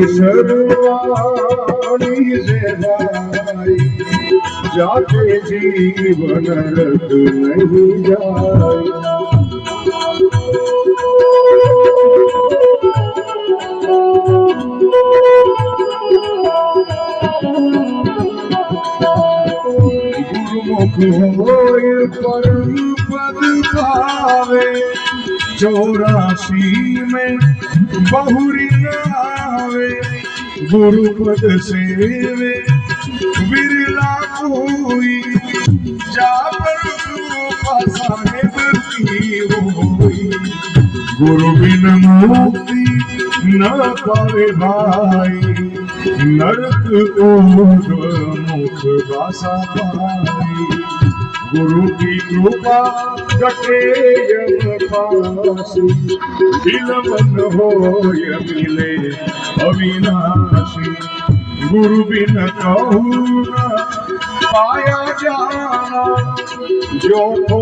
सरवाणी से भाई जाते जीवन रख नहीं जाए। गुरुमुख होय परम पद पावे 84 में बहुरी आवे। गुरुपद सेवे विरला कोई जा पर साहेब की होई। गुरु बिन मुक्ति न पावे भाई नरक मुख बासा पाई। गुरु की कृपा घटे यम पासी बिलमन होय मिले अविनाशी। गुरु बिन कहूँ न पाया जाना जो तो